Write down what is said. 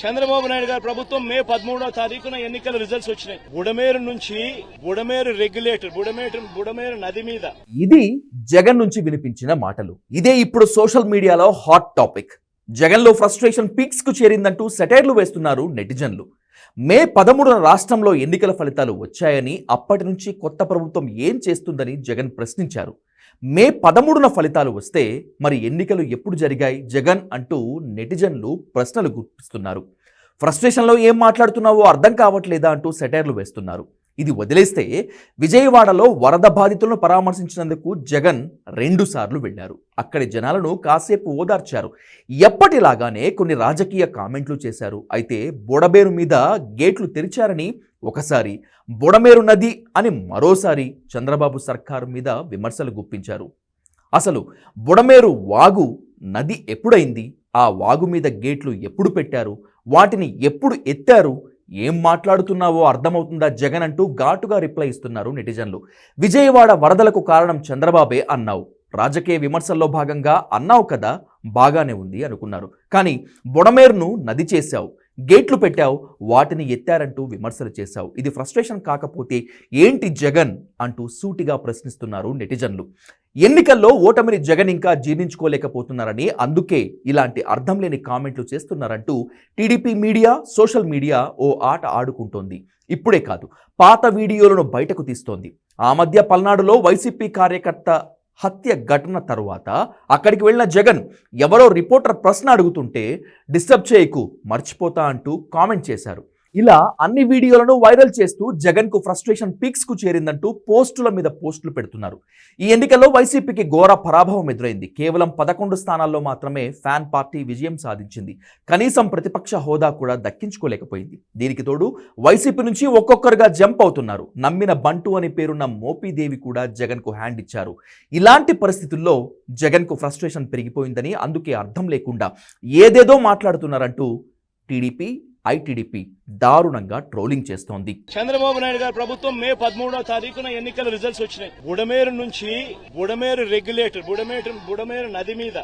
చంద్రబాబు నాయుడు గారి ప్రభుత్వం మే 13వ తారీఖున ఎన్నికల రిజల్ట్స్ వచ్చినాయి. బుడమేరు నుంచి బుడమేరు నది మీద ఇది జగన్ నుంచి వినిపించిన మాటలు. ఇదే ఇప్పుడు సోషల్ మీడియాలో హాట్ టాపిక్. జగన్ లో ఫ్రస్ట్రేషన్ పీక్స్ కు చేరిందంటూ సెటైర్లు వేస్తున్నారు నెటిజన్లు. మే 13న రాష్ట్రంలో ఎన్నికల ఫలితాలు వచ్చాయని, అప్పటి నుంచి కొత్త ప్రభుత్వం ఏం చేస్తుందని జగన్ ప్రశ్నించారు. మే 13న ఫలితాలు వస్తే మరి ఎన్నికలు ఎప్పుడు జరిగాయి జగన్ అంటూ నెటిజన్లు ప్రశ్నలు గుర్తిస్తున్నారు. ఫ్రస్ట్రేషన్లో ఏం మాట్లాడుతున్నావో అర్థం కావట్లేదా అంటూ సెటైర్లు వేస్తున్నారు. ఇది వదిలేస్తే విజయవాడలో వరద బాధితులను పరామర్శించినందుకు జగన్ 2 సార్లు వెళ్లారు. అక్కడి జనాలను కాసేపు ఓదార్చారు. ఎప్పటిలాగానే కొన్ని రాజకీయ కామెంట్లు చేశారు. అయితే బుడమేరు మీద గేట్లు తెరిచారని ఒకసారి, బుడమేరు నది అని మరోసారి చంద్రబాబు సర్కారు మీద విమర్శలు గుప్పించారు. అసలు బుడమేరు వాగు నది ఎప్పుడైంది, ఆ వాగు మీద గేట్లు ఎప్పుడు పెట్టారు, వాటిని ఎప్పుడు ఎత్తారు, ఏం మాట్లాడుతున్నావో అర్థమవుతుందా జగన్ అంటూ ఘాటుగా రిప్లై ఇస్తున్నారు నెటిజన్లు. విజయవాడ వరదలకు కారణం చంద్రబాబే అన్నావు, రాజకీయ విమర్శల్లో భాగంగా అన్నావు కదా, బాగానే ఉంది అనుకున్నారు. కానీ బుడమేరును నది చేశావు, గేట్లు పెట్టావు, వాటిని ఎత్తారంటూ విమర్శలు చేశావు. ఇది ఫ్రస్ట్రేషన్ కాకపోతే ఏంటి జగన్ అంటూ సూటిగా ప్రశ్నిస్తున్నారు నెటిజన్లు. ఎన్నికల్లో ఓటమిని జగన్ ఇంకా జీర్ణించుకోలేకపోతున్నారని, అందుకే ఇలాంటి అర్థం లేని కామెంట్లు చేస్తున్నారంటూ టీడీపీ మీడియా, సోషల్ మీడియా ఓ ఆట ఆడుకుంటోంది. ఇప్పుడే కాదు, పాత వీడియోలను బయటకు తీస్తోంది. ఆ మధ్య పల్నాడులో వైసీపీ కార్యకర్త హత్య ఘటన తరువాత అక్కడికి వెళ్ళిన జగన్ ఎవరో రిపోర్టర్ ప్రశ్న అడుగుతుంటే డిస్టర్బ్ చేయకు, మర్చిపోతా అంటూ కామెంట్ చేశారు. ఇలా అన్ని వీడియోలను వైరల్ చేస్తూ జగన్ కు ఫ్రస్ట్రేషన్ పీక్స్ కు చేరిందంటూ పోస్టుల మీద పోస్టులు పెడుతున్నారు. ఈ ఎన్నికల్లో వైసీపీకి ఘోర పరాభవం ఎదురైంది. కేవలం 11 స్థానాల్లో మాత్రమే ఫ్యాన్ పార్టీ విజయం సాధించింది. కనీసం ప్రతిపక్ష హోదా కూడా దక్కించుకోలేకపోయింది. దీనికి తోడు వైసీపీ నుంచి ఒక్కొక్కరుగా జంప్ అవుతున్నారు. నమ్మిన బంటు అని పేరున్న మోపీదేవి కూడా జగన్ కు హ్యాండ్ ఇచ్చారు. ఇలాంటి పరిస్థితుల్లో జగన్ కు ఫ్రస్ట్రేషన్ పెరిగిపోయిందని, అందుకే అర్థం లేకుండా ఏదేదో మాట్లాడుతున్నారంటూ టీడీపీ, ఐటీడీపీ దారుణంగా ట్రోలింగ్ చేస్తోంది. చంద్రబాబు నాయుడు గారి ప్రభుత్వం మే 13వ తారీఖున ఎన్నికల రిజల్ట్స్ వచ్చినాయి. బుడమేరు నుంచి బుడమేరు నది మీద